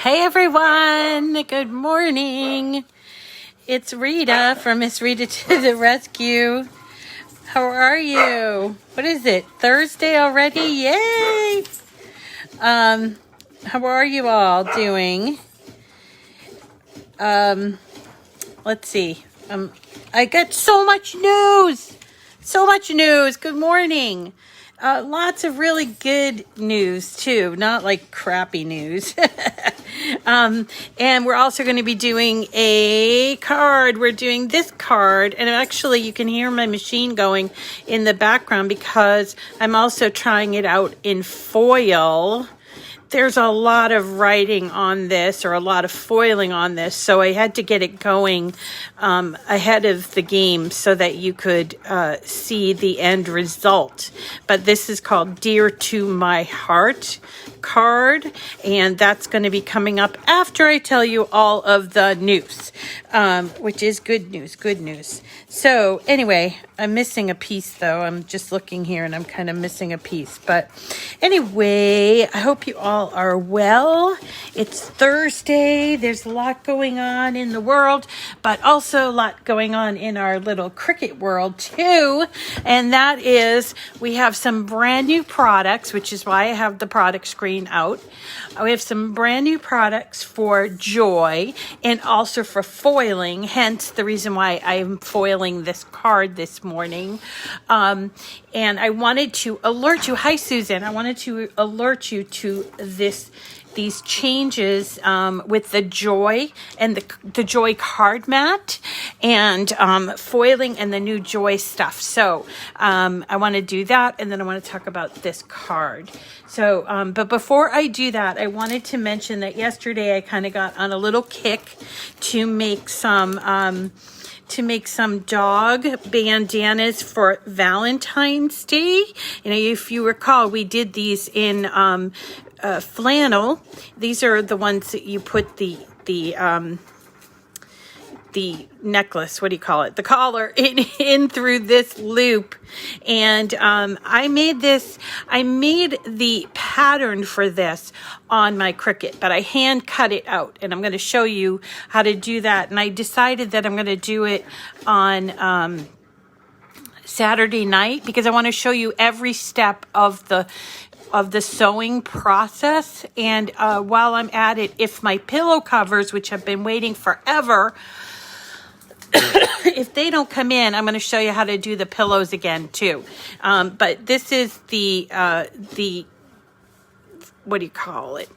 Hey everyone, good morning. It's Rita from Miss Rita to the rescue. How are you? What is it? Thursday already? Yay! How are you all doing? Let's see. I got so much news. Good morning. Lots of really good news too, not like crappy news. And we're also going to be doing a card. We're doing this card, and actually you can hear my machine going in the background because I'm also trying it out in foil. There's a lot of writing on this, or a lot of foiling on this, so I had to get it going ahead of the game so that you could see the end result. But this is called Dear to My Heart card, and that's going to be coming up after I tell you all of the news, which is good news. So anyway, I'm missing a piece though. I'm just looking here and I'm kind of missing a piece. But anyway, I hope you all are well. It's Thursday. There's a lot going on in the world, but also a lot going on in our little Cricut world too. And that is, we have some brand new products, which is why I have the product screen out. We have some brand new products for joy and also for foiling, hence the reason why I'm foiling this card this morning. And I wanted to alert you. Hi, Susan. I wanted to alert you to these changes with the Joy and the Joy card mat and foiling and the new Joy stuff. So I want to do that, and then I want to talk about this card. So, but before I do that, I wanted to mention that yesterday I kind of got on a little kick to make some dog bandanas for Valentine's Day. You know, if you recall, we did these in flannel. These are the ones that you put the necklace, what do you call it? The collar in through this loop. And I made the pattern for this on my Cricut, but I hand cut it out, and I'm going to show you how to do that. And I decided that I'm going to do it on Saturday night because I want to show you every step of the sewing process. And while I'm at it, if my pillow covers, which have been waiting forever, if they don't come in, I'm going to show you how to do the pillows again too. But this is the what do you call it?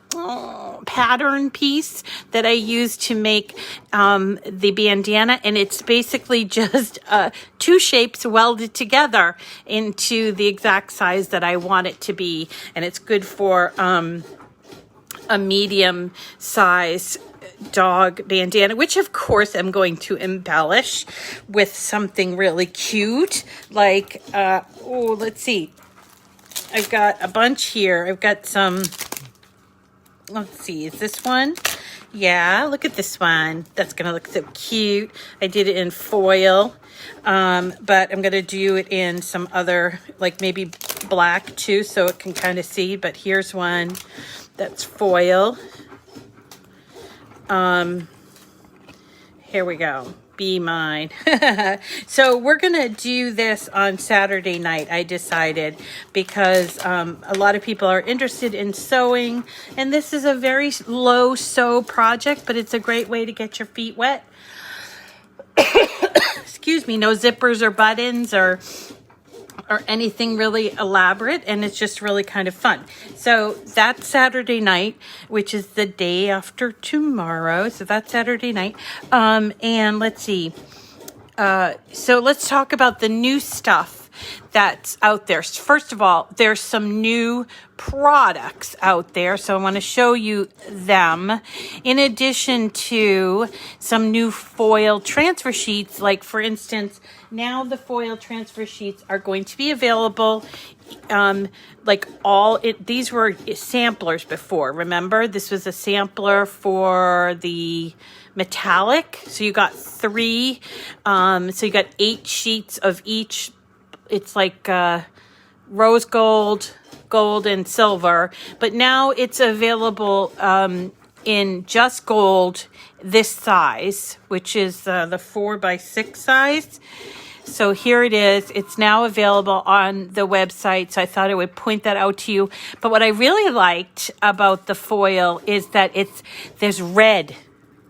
Pattern piece that I use to make the bandana, and it's basically just two shapes welded together into the exact size that I want it to be, and it's good for a medium size dog bandana, which of course I'm going to embellish with something really cute, like let's see, I've got a bunch here. I've got some, let's see, is this one? Yeah, look at this one. That's gonna look so cute. I did it in foil, but I'm gonna do it in some other, like maybe black too, so it can kind of see. But here's one that's foil. Here we go. Be mine. So we're gonna do this on Saturday night, I decided, because a lot of people are interested in sewing, and this is a very low sew project, but it's a great way to get your feet wet. Excuse me. No zippers or buttons or anything really elaborate, and it's just really kind of fun. So that's Saturday night, which is the day after tomorrow. So that's Saturday night. And let's see. So let's talk about the new stuff that's out there. First of all, there's some new products out there, so I want to show you them, in addition to some new foil transfer sheets. Like, for instance, now the foil transfer sheets are going to be available, these were samplers before. Remember, this was a sampler for the metallic, so you got 3, so you got 8 sheets of each. It's like rose gold, gold, and silver, but now it's available in just gold, this size, which is the 4x6 size. So here it is. It's now available on the website. So I thought I would point that out to you. But what I really liked about the foil is that there's red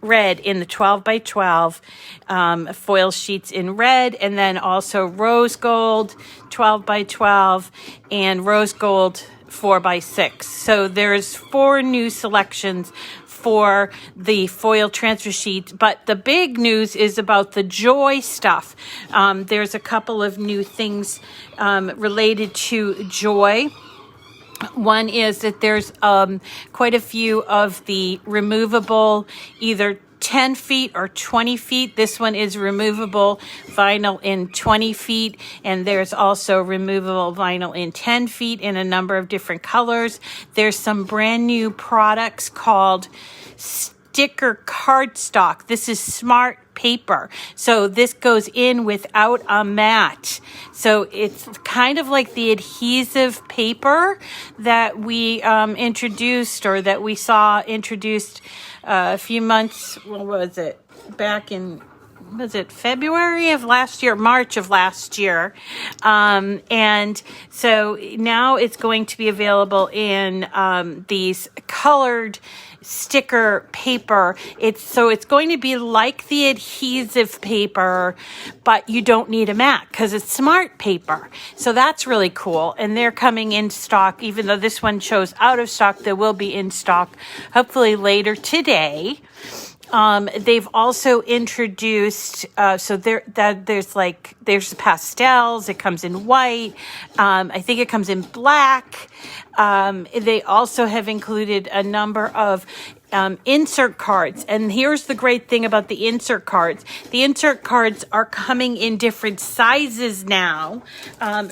in the 12x12 foil sheets in red, and then also rose gold 12x12 and rose gold 4x6. So there's 4 new selections for the foil transfer sheet, but the big news is about the Joy stuff. There's a couple of new things related to Joy. One is that there's quite a few of the removable, either 10 feet or 20 feet. This one is removable vinyl in 20 feet, and there's also removable vinyl in 10 feet in a number of different colors. There's some brand new products called sticker cardstock. This is smart paper. So this goes in without a mat. So it's kind of like the adhesive paper that we introduced, or that we saw introduced a few months, what was it, back in, was it February of last year, March of last year. And so now it's going to be available in these colored sticker paper. It's going to be like the adhesive paper, but you don't need a mat because it's smart paper. So that's really cool. And they're coming in stock, even though this one shows out of stock, they will be in stock hopefully later today. They've also introduced, so there's pastels. It comes in white. I think it comes in black. They also have included a number of insert cards. And here's the great thing about the insert cards. The insert cards are coming in different sizes now.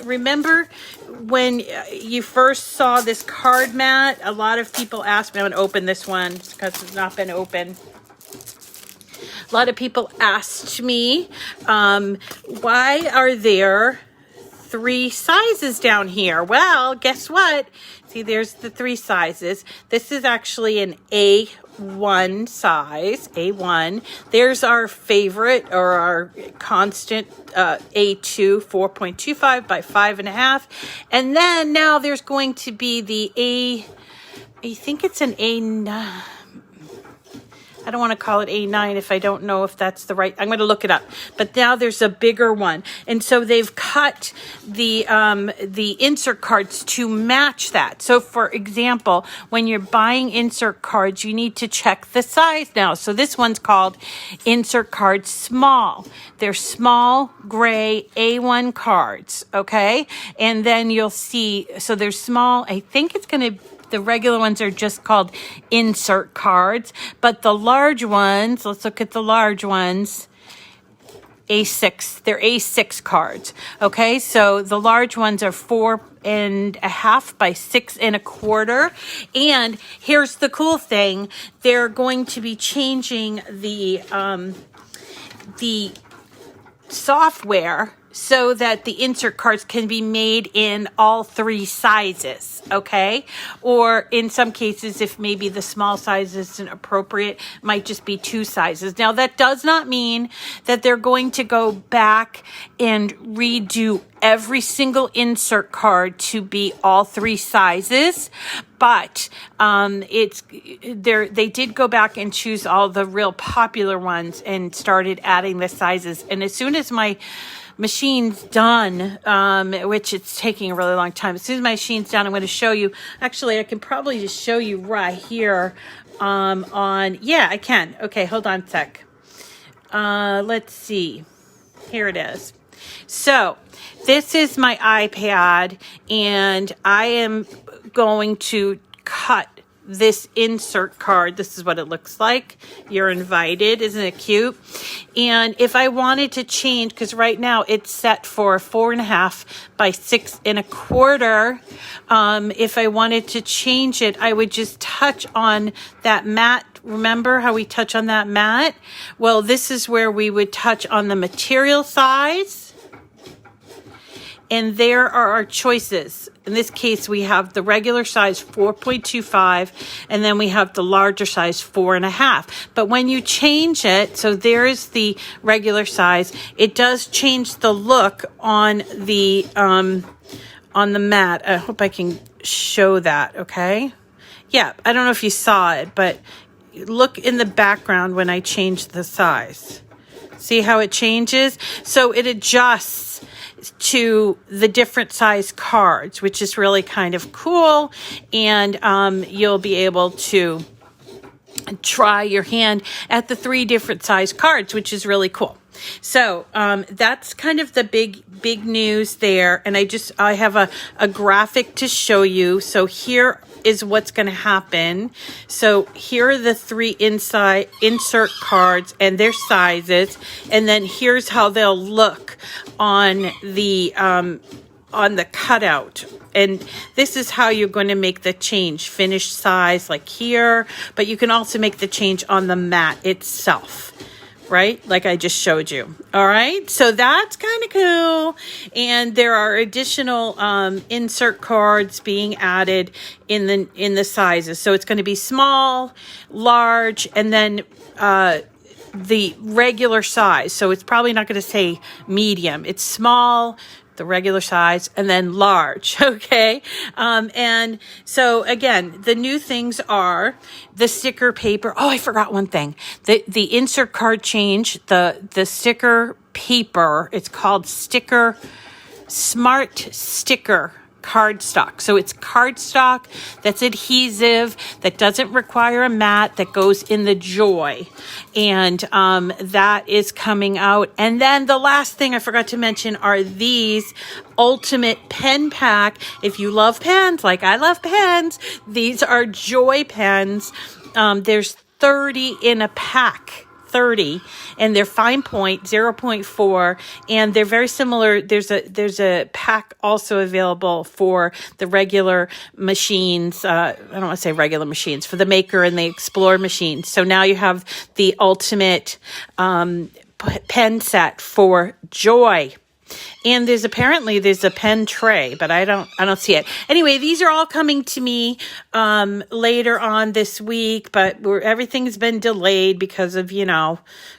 Remember when you first saw this card mat, a lot of people asked me, I'm going to open this one because it's not been open. A lot of people asked me, why are there 3 sizes down here? Well, guess what? See, there's the 3 sizes. This is actually an A1 size, A1. There's our favorite, or our constant, A2, 4.25 by 5.5. And then now there's going to be the I think it's an A9. I don't want to call it A9 if I don't know if that's the right. I'm going to look it up. But now there's a bigger one. And so they've cut the insert cards to match that. So for example, when you're buying insert cards, you need to check the size now. So this one's called Insert Card Small. They're small gray A1 cards, okay? And then you'll see, so they're small. I think it's going to, the regular ones are just called insert cards, but the large ones, let's look at the large ones, A6, they're A6 cards, okay? So the large ones are 4.5 by 6.25. And here's the cool thing, they're going to be changing the software so that the insert cards can be made in all 3 sizes, okay? Or in some cases, if maybe the small size isn't appropriate, might just be 2 sizes. Now, that does not mean that they're going to go back and redo every single insert card to be all 3 sizes, but they did go back and choose all the real popular ones and started adding the sizes. And as soon as my machine's done, which it's taking a really long time. As soon as my machine's done, I'm going to show you. Actually, I can probably just show you right here yeah, I can. Okay, hold on a sec. Let's see. Here it is. So this is my iPad, and I am going to cut this insert card. This is what it looks like. You're invited. Isn't it cute? And if I wanted to change, because right now it's set for 4.5 by 6.25. If I wanted to change it, I would just touch on that mat. Remember how we touch on that mat? Well, this is where we would touch on the material size. and there are our choices. In this case, we have the regular size 4.25, and then we have the larger size 4.5. But when you change it, so there's the regular size, it does change the look on the mat. I hope I can show that, okay? Yeah, I don't know if you saw it, but look in the background when I change the size. See how it changes? So it adjusts to the different size cards, which is really kind of cool. And you'll be able to try your hand at the 3 different size cards, which is really cool. So that's kind of the big news there. And I have a graphic to show you. So here is what's going to happen. So here are the 3 insert cards and their sizes. And then here's how they'll look on the cutout. And this is how you're going to make the change. Finished size like here, but you can also make the change on the mat itself, right? Like I just showed you. All right. So that's kind of cool. And there are additional insert cards being added in the sizes. So it's going to be small, large, and then the regular size. So it's probably not going to say medium. It's small, the regular size, and then large. Okay. And so again, the new things are the sticker paper. Oh, I forgot one thing. The insert card change, the sticker paper, it's called Smart Sticker cardstock. So it's cardstock that's adhesive, that doesn't require a mat, that goes in the Joy. And that is coming out. And then the last thing I forgot to mention are these Ultimate Pen Pack. If you love pens, like I love pens, these are Joy pens. There's 30 in a pack. 30, and they're fine point 0.4, and they're very similar. There's a pack also available for the regular machines. I don't want to say regular machines, for the Maker and the Explorer machines. So now you have the ultimate pen set for Joy. And there's a pen tray, but I don't see it. Anyway, these are all coming to me later on this week, but everything's been delayed because of,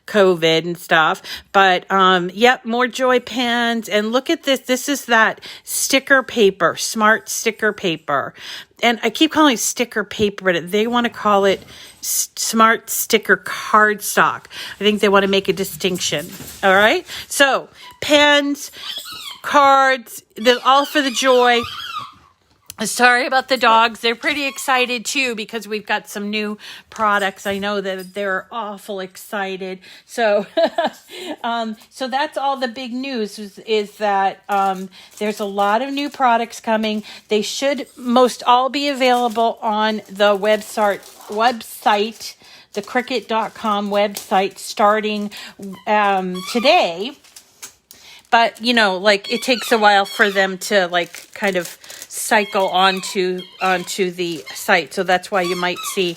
COVID and stuff. But yep, more Joy pens. And look at this. This is that sticker paper, smart sticker paper. And I keep calling it sticker paper, but they want to call it smart sticker cardstock. I think they want to make a distinction. All right. So pens, cards, they're all for the Joy. Sorry about the dogs. They're pretty excited too because we've got some new products. I know that they're awful excited. So, so that's all the big news is that there's a lot of new products coming. They should most all be available on the website, the Cricut.com website starting today. But, it takes a while for them to kind of cycle onto the site. So that's why you might see,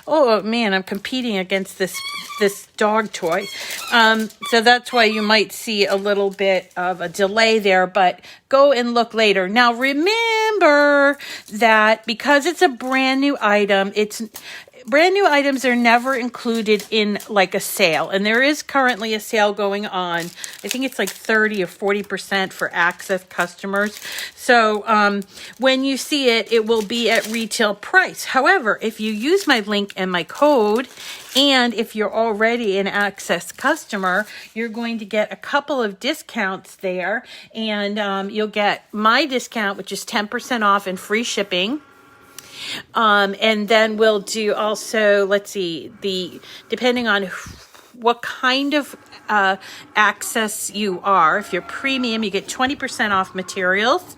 oh man, I'm competing against this dog toy. So that's why you might see a little bit of a delay there, but go and look later. Now remember that because it's a brand new item, brand new items are never included in a sale. And there is currently a sale going on. I think it's 30 or 40% for access customers. So when you see it, it will be at retail price. However, if you use my link and my code, and if you're already an access customer, you're going to get a couple of discounts there. And you'll get my discount, which is 10% off and free shipping. And then we'll do also, let's see, depending on what kind of access you are. If you're premium, you get 20% off materials.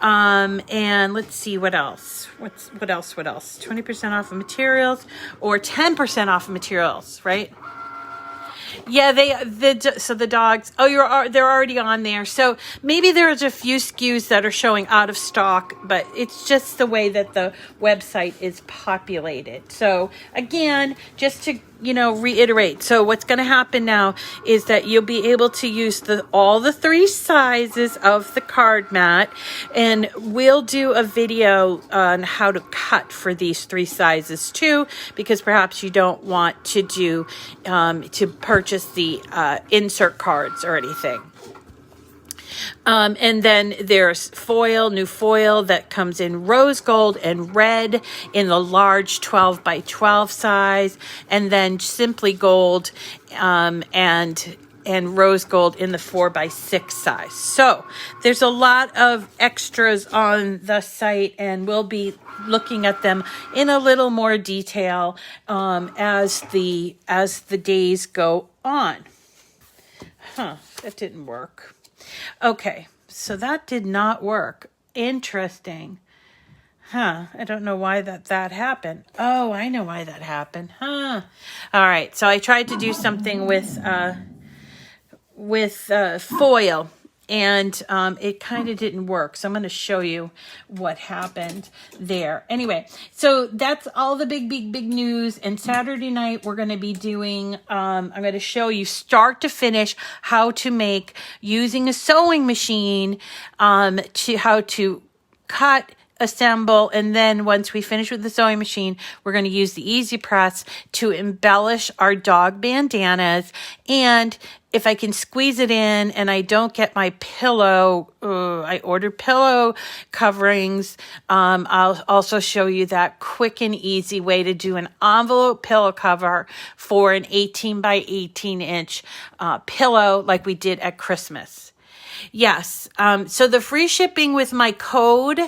And let's see what else. What else? 20% off of materials or 10% off of materials, right? Yeah, so the dogs, they're already on there. So maybe there's a few SKUs that are showing out of stock, but it's just the way that the website is populated. So again, just to reiterate. So what's going to happen now is that you'll be able to use all the 3 sizes of the card mat, and we'll do a video on how to cut for these 3 sizes too, because perhaps you don't want to do to purchase the insert cards or anything. And then there's new foil that comes in rose gold and red in the large 12 by 12 size, and then simply gold and rose gold in the 4 by 6 size. So there's a lot of extras on the site, and we'll be looking at them in a little more detail as the days go on. That didn't work. Okay, so that did not work. Interesting. I don't know why that happened. Oh, I know why that happened. All right, so I tried to do something with foil, and it kind of didn't work. So I'm going to show you what happened there. Anyway, so that's all the big news. And Saturday night, we're going to be doing, I'm going to show you start to finish how to make, using a sewing machine, how to cut, assemble, and then once we finish with the sewing machine, we're going to use the EasyPress to embellish our dog bandanas. And if I can squeeze it in and I don't get my pillow, I ordered pillow coverings. I'll also show you that quick and easy way to do an envelope pillow cover for an 18 by 18 inch pillow like we did at Christmas. Yes. So the free shipping with my code,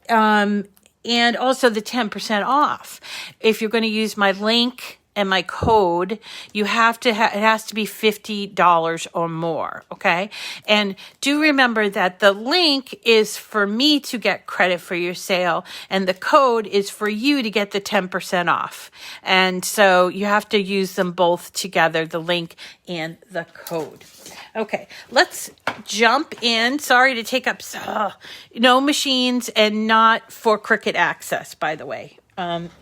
and also the 10% off. If you're going to use my link and my code, you have to it has to be $50 or more, okay? And do remember that the link is for me to get credit for your sale, and the code is for you to get the 10% off. And so you have to use them both together, the link and the code. Okay, let's jump in. Sorry to take up no machines, and not for Cricut Access, by the way.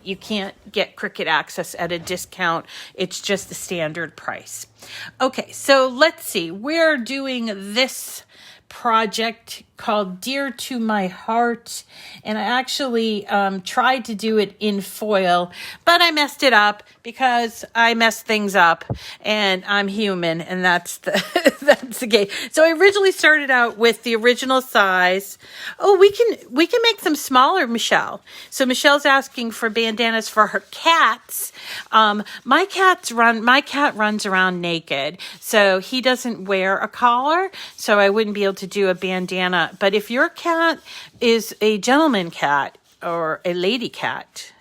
You can't get Cricut Access at a discount. It's just the standard price. Okay, so let's see. We're doing this project called Dear to My Heart, and I actually tried to do it in foil, but I messed it up because I mess things up, and I'm human, and that's the game. So I originally started out with the original size. Oh, we can make them smaller, Michelle. So Michelle's asking for bandanas for her cats. My cat runs around naked, so he doesn't wear a collar, so I wouldn't be able to do a bandana. But if your cat is a gentleman cat or a lady cat,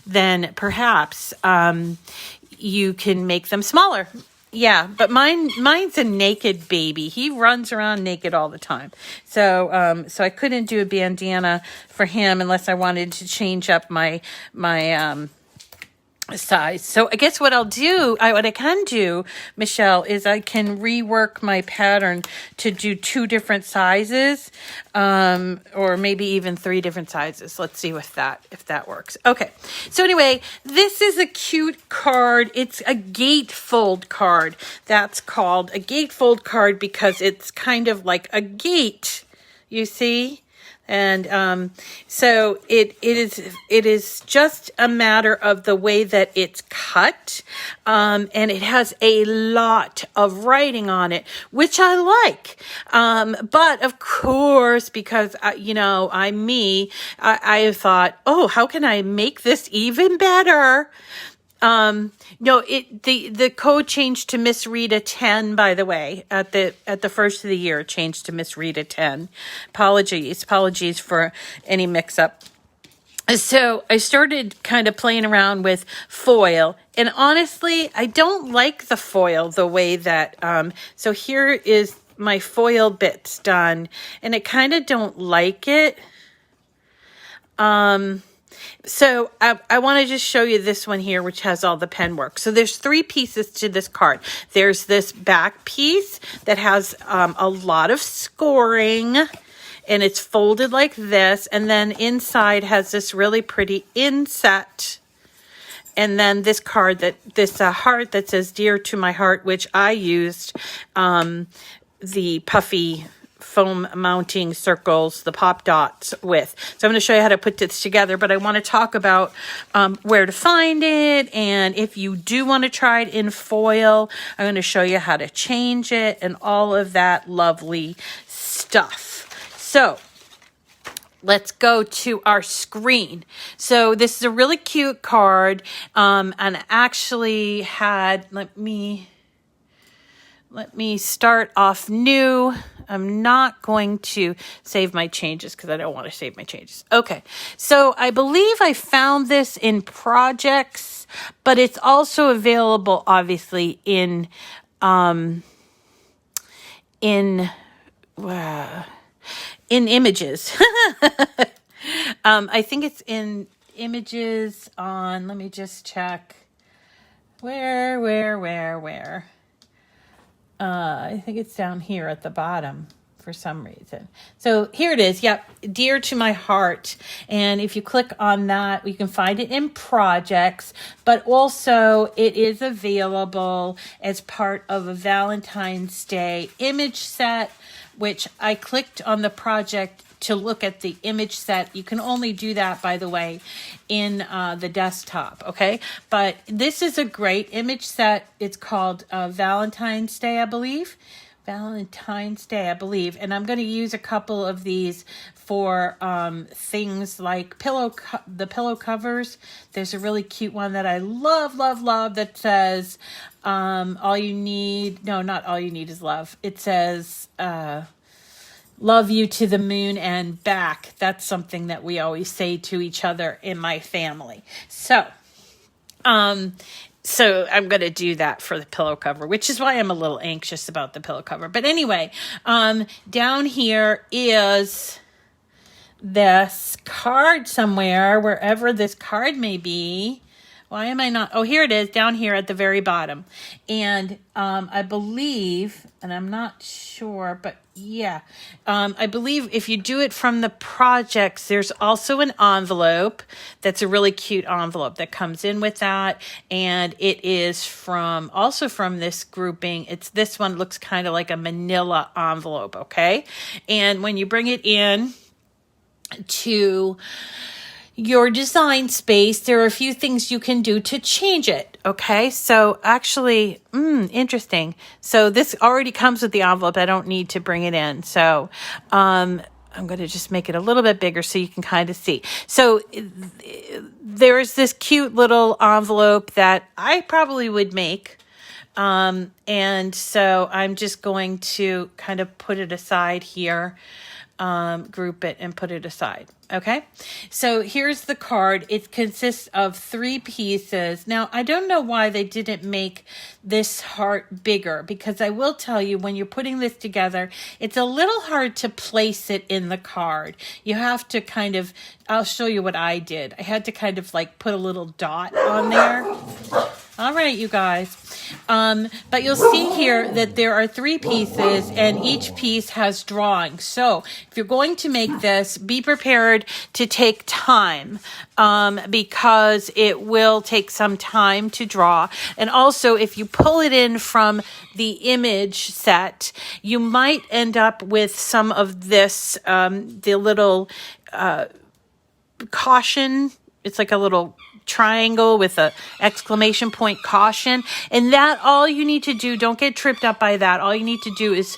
then perhaps you can make them smaller. Yeah, but mine's a naked baby. He runs around naked all the time. So I couldn't do a bandana for him unless I wanted to change up my size. So I guess what I can do, Michelle, is I can rework my pattern to do 2 different sizes, or maybe even 3 different sizes. Let's see if that works. Okay. So anyway, this is a cute card. It's a gatefold card. That's called a gatefold card because it's kind of like a gate, you see? And so it is just a matter of the way that it's cut, and it has a lot of writing on it, which I like. But of course, because I'm me, I thought, oh, how can I make this even better? No, the code changed to Miss Rita 10, by the way, at the first of the year, it changed to Miss Rita 10. Apologies for any mix up. So I started kind of playing around with foil, and honestly, I don't like the foil the way that, so here is my foil bits done, and I kind of don't like it. So I want to just show you this one here, which has all the pen work. So there's 3 pieces to this card. There's this back piece that has a lot of scoring, and it's folded like this. And then inside has this really pretty inset. And then this card, this heart that says "Dear to my heart," which I used the puffy foam mounting circles, the pop dots with. So I'm going to show you how to put this together, but I want to talk about where to find it, and if you do want to try it in foil, I'm going to show you how to change it and all of that lovely stuff. So let's go to our screen. So this is a really cute card, and actually had, let me start off new. I'm not going to save my changes because I don't want to save my changes. Okay, so I believe I found this in projects, but it's also available, obviously, in images. I think it's in images on. Let me just check. Where? I think it's down here at the bottom for some reason. So here it is. Yep. Dear to my heart. And if you click on that, you can find it in projects, but also it is available as part of a Valentine's Day image set, which I clicked on the project to look at the image set. You can only do that, by the way, in the desktop, okay? But this is a great image set. It's called Valentine's Day, I believe. Valentine's Day, I believe. And I'm going to use a couple of these for things like the pillow covers. There's a really cute one that I love that says, all you need, no, not all you need is love. It says, love you to the moon and back. That's something that we always say to each other in my family. So I'm going to do that for the pillow cover, which is why I'm a little anxious about the pillow cover. But anyway, down here is this card somewhere, wherever this card may be. Why am I not? Oh, here it is, down here at the very bottom. And I believe, and I'm not sure, but yeah, I believe if you do it from the projects, there's also an envelope that's a really cute envelope that comes in with that. And it is also from this grouping. It's this one, looks kind of like a manila envelope, okay? And when you bring it in to your design space, there are a few things you can do to change it. Okay, so actually, interesting. So this already comes with the envelope. I don't need to bring it in. So I'm going to just make it a little bit bigger so you can kind of see. So there's this cute little envelope that I probably would make. And so I'm just going to kind of put it aside here. Group it and put it aside. Okay. So here's the card. It consists of 3 pieces. Now, I don't know why they didn't make this heart bigger, because I will tell you, when you're putting this together, it's a little hard to place it in the card. You have to kind of, I'll show you what I did. I had to kind of like put a little dot on there. All right, you guys. But you'll see here that there are 3 pieces and each piece has drawings. So if you're going to make this, be prepared to take time because it will take some time to draw. And also, if you pull it in from the image set, you might end up with some of this, the little caution. It's like a little triangle with a exclamation point caution, and that all you need to do, don't get tripped up by that. All you need to do is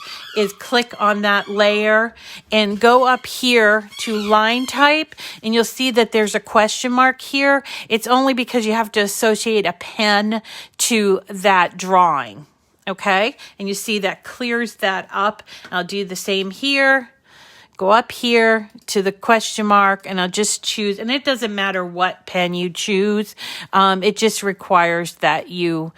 click on that layer and go up here to line type, and you'll see that there's a question mark here. It's only because you have to associate a pen to that drawing. Okay, and you see that clears that up. I'll do the same here. Go up here to the question mark, and I'll just choose, and it doesn't matter what pen you choose. It just requires that you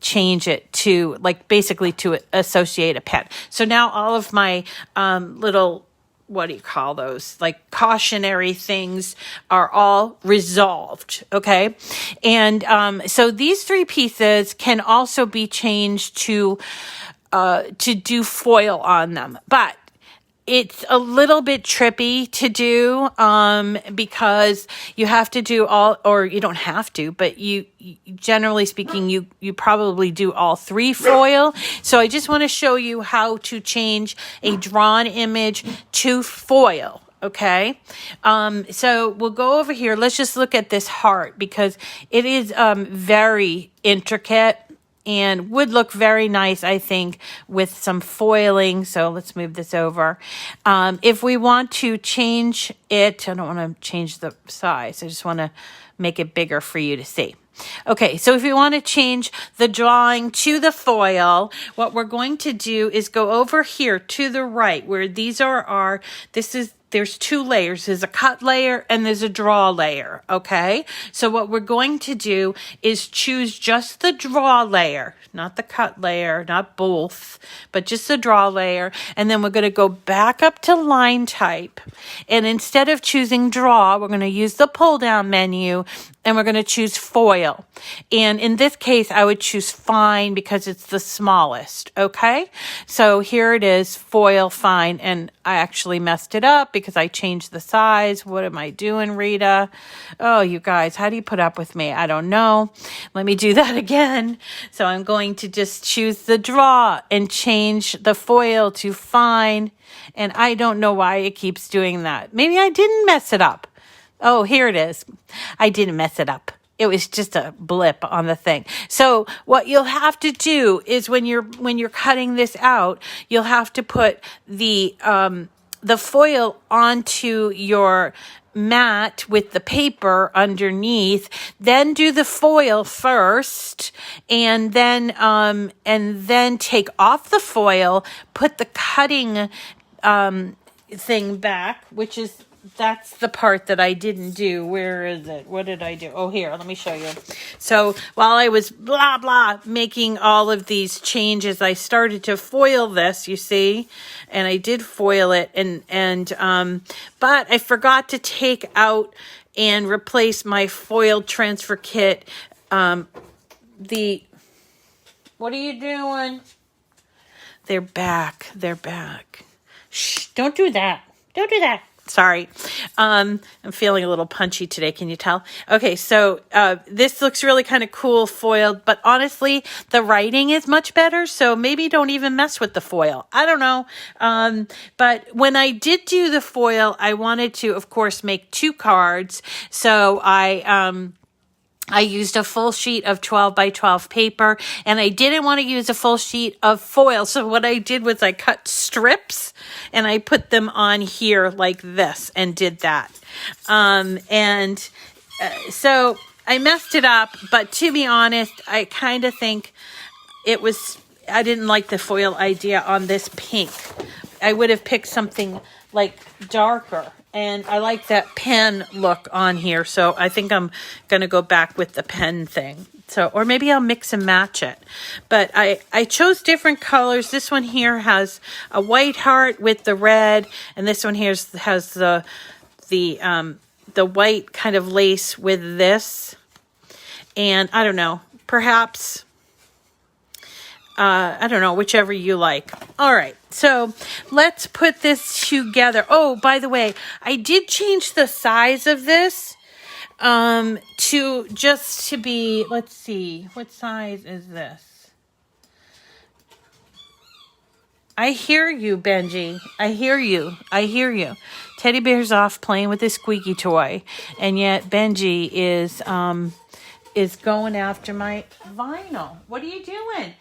change it to, like, basically to associate a pen. So now all of my little, what do you call those? Like cautionary things are all resolved, okay? And so these 3 pieces can also be changed to do foil on them. But It's a little bit trippy to do because you have to do all, or you don't have to, but you generally speaking, you probably do all 3 foil. So I just want to show you how to change a drawn image to foil. Okay. So we'll go over here. Let's just look at this heart because it is very intricate. And would look very nice, I think, with some foiling. So let's move this over. If we want to change it, I don't want to change the size. I just want to make it bigger for you to see. Okay, so if you want to change the drawing to the foil, what we're going to do is go over here to the right where these are there's 2 layers. There's a cut layer and there's a draw layer, okay? So what we're going to do is choose just the draw layer, not the cut layer, not both, but just the draw layer. And then we're going to go back up to line type. And instead of choosing draw, we're going to use the pull down menu and we're going to choose foil. And in this case, I would choose fine because it's the smallest, okay? So here it is, foil fine, and I actually messed it up because I changed the size. What am I doing, Rita? Oh, you guys, how do you put up with me? I don't know. Let me do that again. So I'm going to just choose the draw and change the foil to fine, and I don't know why it keeps doing that. Maybe I didn't mess it up. Oh, here it is. I didn't mess it up. It was just a blip on the thing. So what you'll have to do is when you're cutting this out, you'll have to put the foil onto your mat with the paper underneath, then do the foil first, and then take off the foil, put the cutting thing back, that's the part that I didn't do. Where is it? What did I do? Oh, here, let me show you. So while I was making all of these changes, I started to foil this, you see, and I did foil it, but I forgot to take out and replace my foil transfer kit. What are you doing? They're back. Shh, don't do that. Don't do that. Sorry. I'm feeling a little punchy today. Can you tell? Okay. So, this looks really kind of cool foiled, but honestly, the writing is much better. So maybe don't even mess with the foil. I don't know. But when I did do the foil, I wanted to, of course, make 2 cards. So I used a full sheet of 12 by 12 paper, and I didn't want to use a full sheet of foil. So what I did was I cut strips and I put them on here like this and did that. So I messed it up, but to be honest, I kind of think I didn't like the foil idea on this pink. I would have picked something like darker. And I like that pen look on here, so I think I'm going to go back with the pen thing. So, or maybe I'll mix and match it. But I chose different colors. This one here has a white heart with the red, and this one here has the white kind of lace with this. And I don't know, perhaps, I don't know, whichever you like. All right. So let's put this together. Oh, by the way, I did change the size of this to be, let's see, what size is this? I hear you, Benji. I hear you. Teddy bear's off playing with his squeaky toy, and yet Benji is going after my vinyl. What are you doing?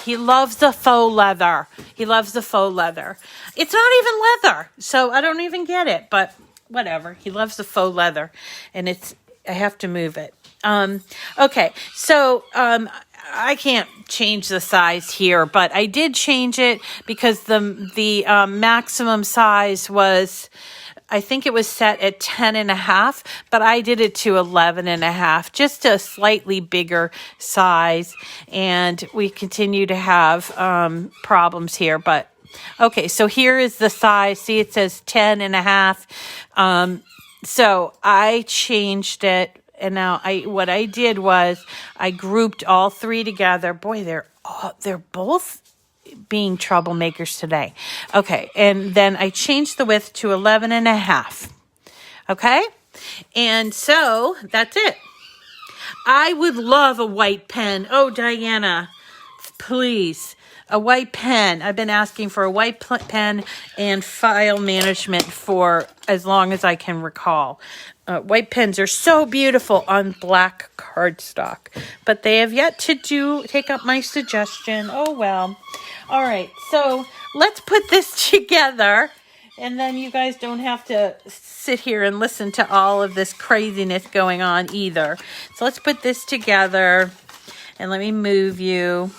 He loves the faux leather. It's not even leather, so I don't even get it, but whatever. He loves the faux leather, and I have to move it. Okay, so I can't change the size here, but I did change it because the maximum size was, I think it was set at 10.5, but I did it to 11.5, just a slightly bigger size. And we continue to have problems here, but okay. So here is the size. See, it says 10.5. So I changed it. And now what I did was I grouped all 3 together. Boy, they're both being troublemakers today. Okay, and then I changed the width to 11.5. Okay, and so that's it. I would love a white pen. Oh, Diana, please. A white pen. I've been asking for a white pen and file management for as long as I can recall. White pens are so beautiful on black cardstock, but they have yet to take up my suggestion. Oh, well. All right, so let's put this together, and then you guys don't have to sit here and listen to all of this craziness going on either. So let's put this together, and let me move you.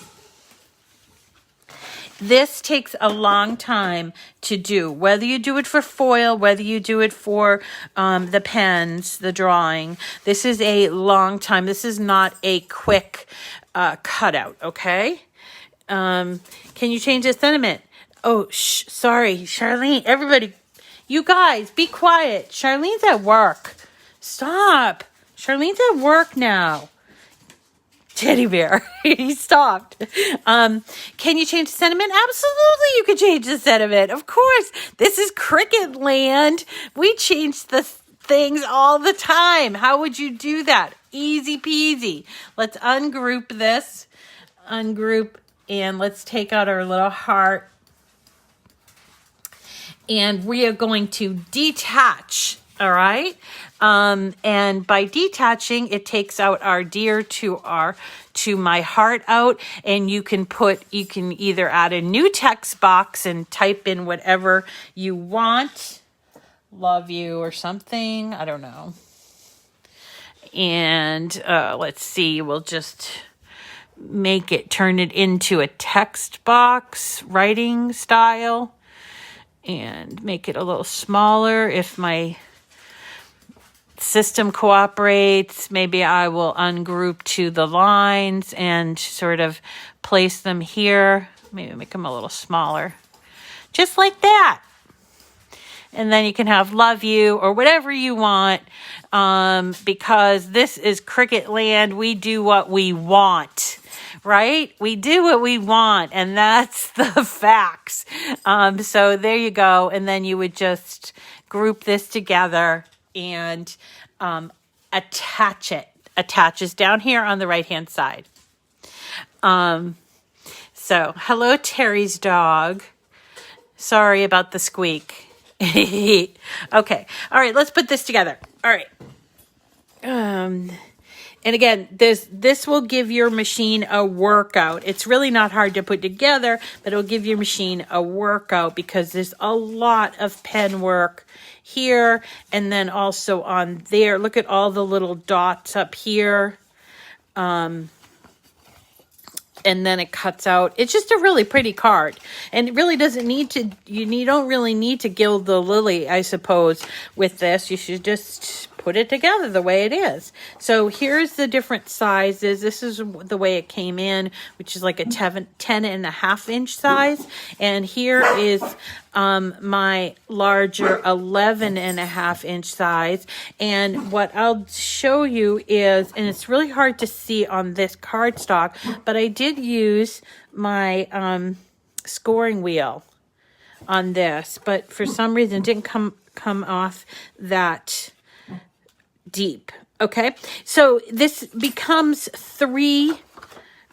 This takes a long time to do, whether you do it for foil, whether you do it for the pens, the drawing. This is a long time. This is not a quick cutout, okay? Can you change the sentiment? Oh, sorry, Charlene. Everybody, you guys, be quiet. Charlene's at work. Stop. Charlene's at work now. Teddy bear. He stopped. Can you change the sentiment? Absolutely, you can change the sentiment. Of course. This is Cricut land. We change the things all the time. How would you do that? Easy peasy. Let's ungroup this. Ungroup. And let's take out our little heart. And we are going to detach. All right. And by detaching, it takes out our deer to my heart out. And you can either add a new text box and type in whatever you want. Love you or something. I don't know. And let's see. We'll just turn it into a text box, writing style. And make it a little smaller if my system cooperates. Maybe I will ungroup to the lines and sort of place them here. Maybe make them a little smaller. Just like that. And then you can have love you or whatever you want. Because this is Cricut land. We do what we want. Right? We do what we want, and that's the facts. So there you go. And then you would just group this together and attach it. Attaches down here on the right-hand side. So, hello, Terry's dog. Sorry about the squeak. Okay. All right, let's put this together. All right. And again, this will give your machine a workout. It's really not hard to put together, but it'll give your machine a workout because there's a lot of pen work here and then also on there. Look at all the little dots up here. And then it cuts out. It's just a really pretty card. And it really doesn't need to, you don't really need to gild the lily, I suppose, with this. You should just put it together the way it is. So here's the different sizes. This is the way it came in, which is like a 10.5-inch size. And here is my larger 11.5-inch size. And what I'll show you is, and it's really hard to see on this cardstock, but I did use my scoring wheel on this, but for some reason it didn't come off that deep. Okay, so this becomes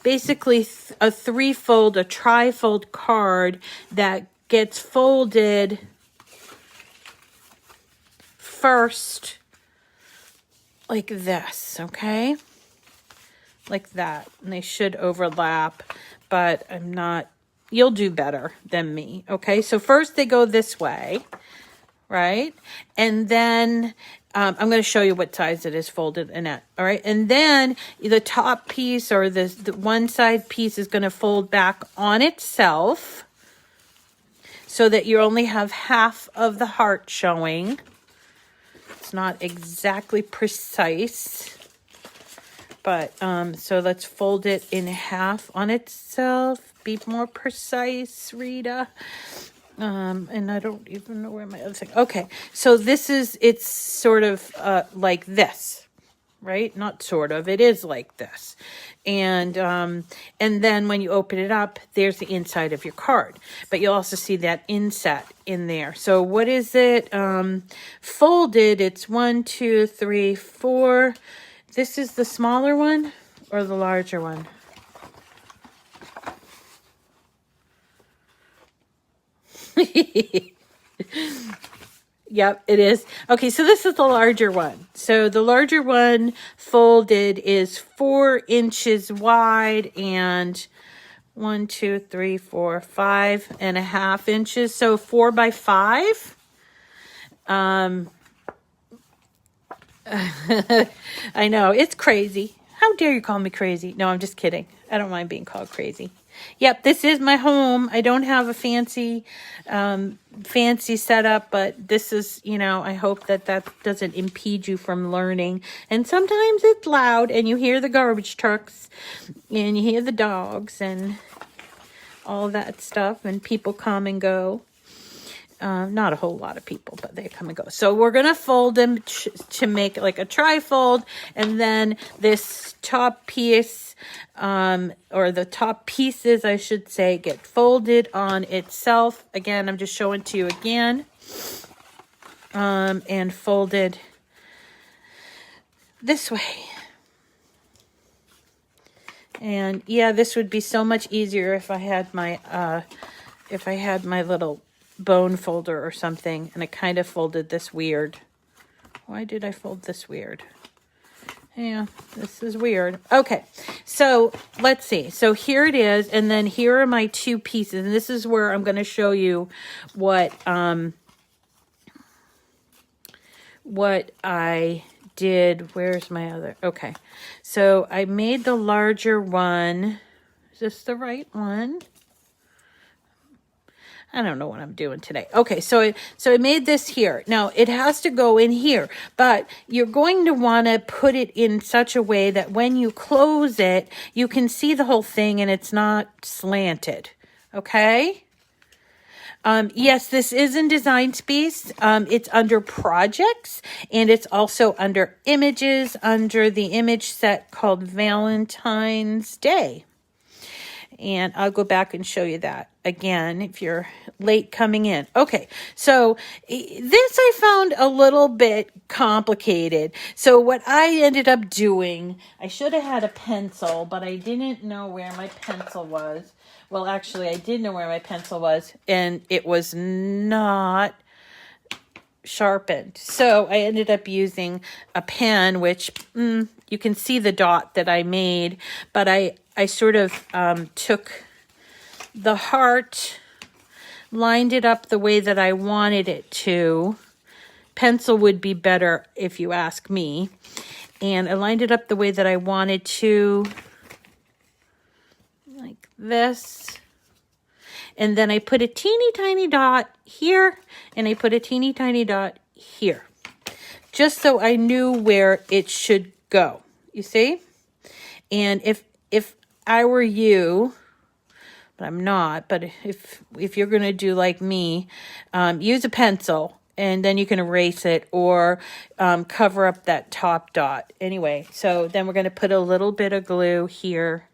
basically a threefold, a trifold card that gets folded first like this, okay? Like that. And they should overlap, but I'm not, you'll do better than me, okay? So first they go this way, right? And then I'm going to show you what size it is folded in at, all right? And then the top piece or the one side piece is going to fold back on itself so that you only have half of the heart showing. It's not exactly precise, but so let's fold it in half on itself. Be more precise, Rita. And I don't even know where my other thing. Okay, so it's sort of like this. right? Not sort of, it is like this. And then when you open it up, there's the inside of your card, but you'll also see that inset in there. So what is it? Folded, it's 1, 2, 3, 4. This is the smaller one or the larger one? Yep, it is. Okay, so this is the larger one. So the larger one folded is 4 inches wide and 1, 2, 3, 4, 5.5 inches. So 4 by 5. I know, it's crazy. How dare you call me crazy? No, I'm just kidding. I don't mind being called crazy. Yep, this is my home. I don't have a fancy setup, but this is, you know, I hope that doesn't impede you from learning. And sometimes it's loud and you hear the garbage trucks and you hear the dogs and all that stuff, and people come and go. Not a whole lot of people, but they come and go. So we're going to fold them to make like a trifold. And then this top piece, or the top pieces, I should say, get folded on itself. Again, I'm just showing to you again. And folded this way. And yeah, this would be so much easier if I had my, little bone folder or something, and I kind of folded this weird. Why did I fold this weird? Yeah, this is weird. Okay, so let's see. So here it is, and then here are my 2 pieces, and this is where I'm going to show you what I did. Where's my other? Okay, so I made the larger one. Is this the right one? I don't know what I'm doing today. Okay, so I made this here. Now, it has to go in here, but you're going to want to put it in such a way that when you close it, you can see the whole thing and it's not slanted, okay? Yes, this is in Design Space. It's under Projects, and it's also under Images, under the image set called Valentine's Day. And I'll go back and show you that again if you're late coming in. Okay, so this I found a little bit complicated. So what I ended up doing, I should have had a pencil, but I didn't know where my pencil was. Well, actually, I did know where my pencil was, and it was not sharpened. So I ended up using a pen, which you can see the dot that I made, but I sort of took the heart, lined it up the way that I wanted it to. Pencil would be better if you ask me. And I lined it up the way that I wanted to, like this. And then I put a teeny tiny dot here, and I put a teeny tiny dot here, just so I knew where it should go. You see? And if I were you, but I'm not, but if you're going to do like me, use a pencil, and then you can erase it or cover up that top dot. Anyway, so then we're going to put a little bit of glue here.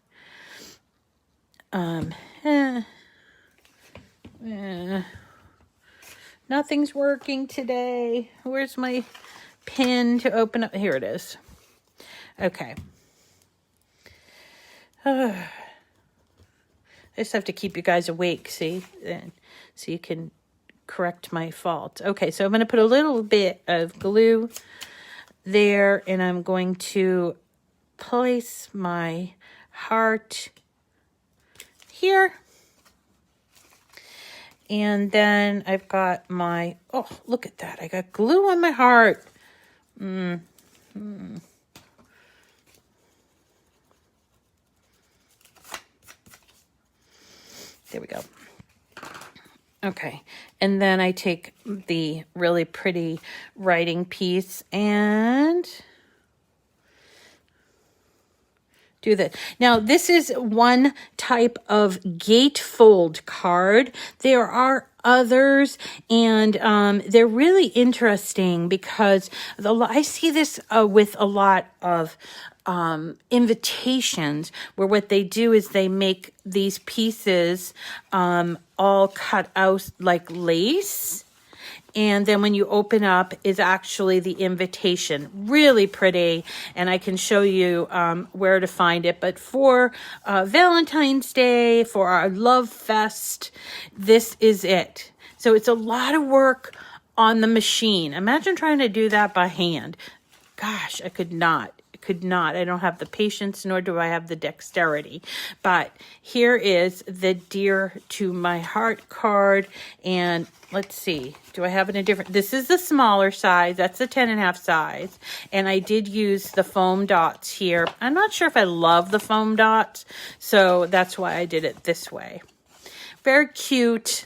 Nothing's working today. Where's my pen to open up? Here it is. Okay. I just have to keep you guys awake, see? So you can correct my fault. Okay, so I'm going to put a little bit of glue there, and I'm going to place my heart here. And then I've got my, oh, look at that. I got glue on my heart. There we go. Okay. And then I take the really pretty writing piece and do that. Now, this is one type of gatefold card. There are others, and they're really interesting because I see this with a lot of invitations, where what they do is they make these pieces all cut out like lace. And then when you open up is actually the invitation. Really pretty. And I can show you where to find it. But for Valentine's Day, for our Love Fest, this is it. So it's a lot of work on the machine. Imagine trying to do that by hand. Gosh, I could not. I don't have the patience, nor do I have the dexterity. But here is the Dear to My Heart card. And let's see, do I have it in a different? This is the smaller size. That's the 10.5 size. And I did use the foam dots here. I'm not sure if I love the foam dots, so that's why I did it this way. Very cute.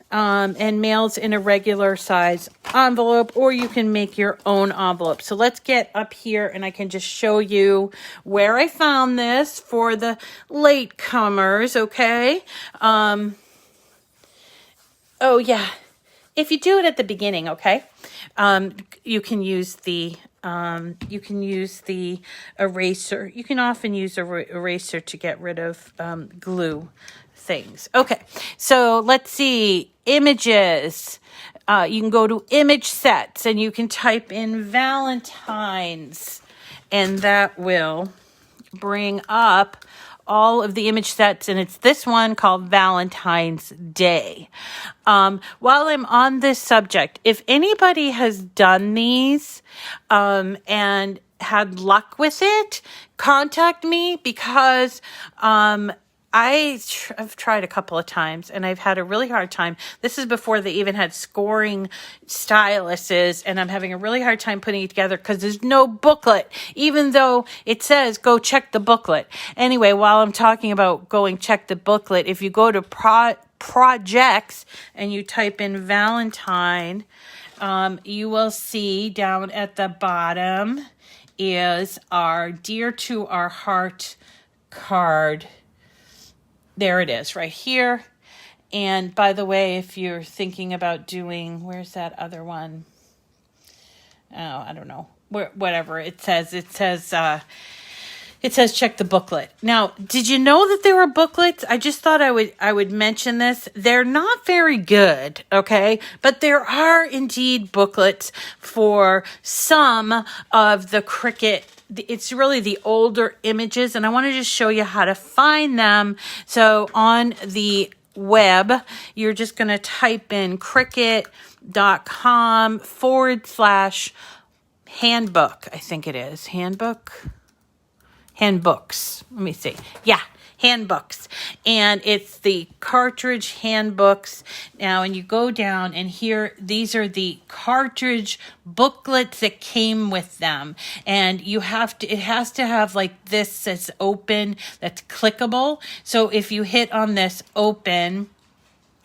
And mails in a regular size envelope, or you can make your own envelope. So let's get up here and I can just show you where I found this for the latecomers, okay? Oh yeah, if you do it at the beginning, okay? You can use the eraser. You can often use a eraser to get rid of glue things. Okay, so let's see, images. You can go to image sets and you can type in Valentine's, and that will bring up all of the image sets, and it's this one called Valentine's Day. While I'm on this subject, if anybody has done these and had luck with it, contact me, because I've tried a couple of times and I've had a really hard time. This is before they even had scoring styluses, and I'm having a really hard time putting it together because there's no booklet, even though it says go check the booklet. Anyway, while I'm talking about going check the booklet, if you go to projects and you type in Valentine, you will see down at the bottom is our Dear to Our Heart card. There it is right here. And by the way, if you're thinking about doing, where's that other one? Oh, I don't know. Whatever it says check the booklet. Now, did you know that there were booklets? I just thought I would mention this. They're not very good, okay? But there are indeed booklets for some of the Cricut. It's really the older images, and I want to just show you how to find them. So on the web, you're just going to type in cricut.com/handbook. I think it is handbooks. Let me see. Yeah, handbooks. And it's the cartridge handbooks. Now, and you go down, and here, these are the cartridge booklets that came with them. And it has to have like this that's open, that's clickable. So if you hit on this open,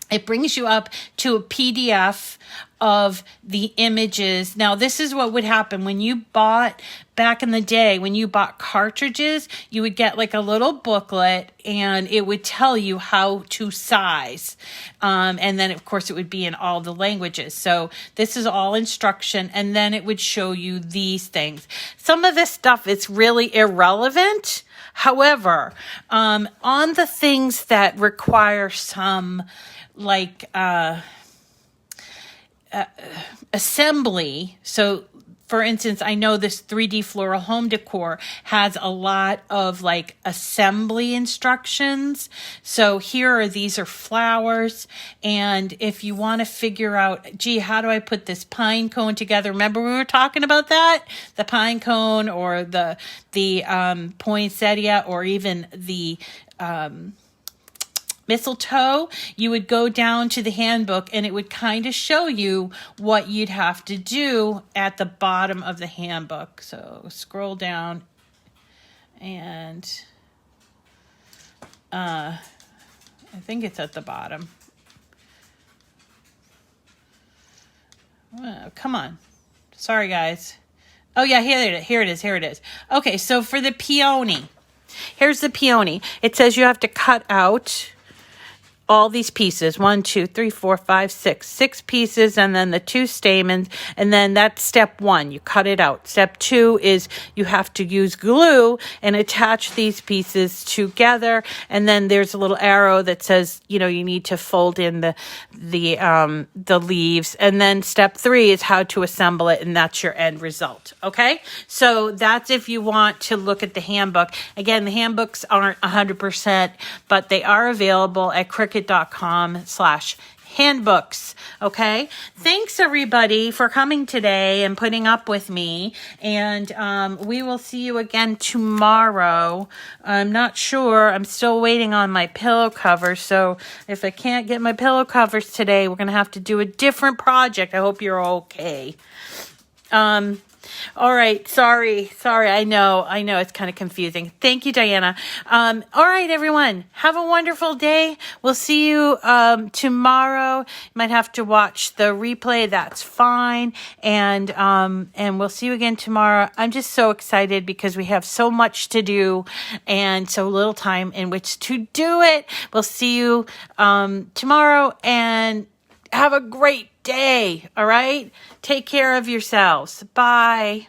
it brings you up to a PDF of the images. Now, this is what would happen when you bought, back in the day, when you bought cartridges, you would get like a little booklet and it would tell you how to size. And then, of course, it would be in all the languages. So this is all instruction, and then it would show you these things. Some of this stuff is really irrelevant. However, on the things that require some like assembly. So for instance, I know this 3D floral home decor has a lot of like assembly instructions. So these are flowers. And if you want to figure out, gee, how do I put this pine cone together? Remember we were talking about that? The pine cone, or the poinsettia, or even the mistletoe, you would go down to the handbook and it would kind of show you what you'd have to do at the bottom of the handbook. So scroll down, and I think it's at the bottom. Oh, come on. Sorry, guys. Oh, yeah, here it is. Okay, so for the peony, here's the peony. It says you have to cut out all these pieces, 1, 2, 3, 4, 5, 6 pieces, and then the 2 stamens, and then that's step 1. You cut it out. Step 2 is you have to use glue and attach these pieces together, and then there's a little arrow that says, you need to fold in the leaves, and then step 3 is how to assemble it, and that's your end result. Okay, so that's if you want to look at the handbook. Again, the handbooks aren't 100%, but they are available at Cricut.com/handbooks. Okay, thanks everybody for coming today and putting up with me, and we will see you again tomorrow. I'm not sure, I'm still waiting on my pillow covers, so if I can't get my pillow covers today, we're gonna have to do a different project. I hope you're okay. All right. Sorry. I know it's kind of confusing. Thank you, Diana. All right, everyone. Have a wonderful day. We'll see you tomorrow. You might have to watch the replay. That's fine. And we'll see you again tomorrow. I'm just so excited because we have so much to do and so little time in which to do it. We'll see you tomorrow, and have a great day. All right. Take care of yourselves. Bye.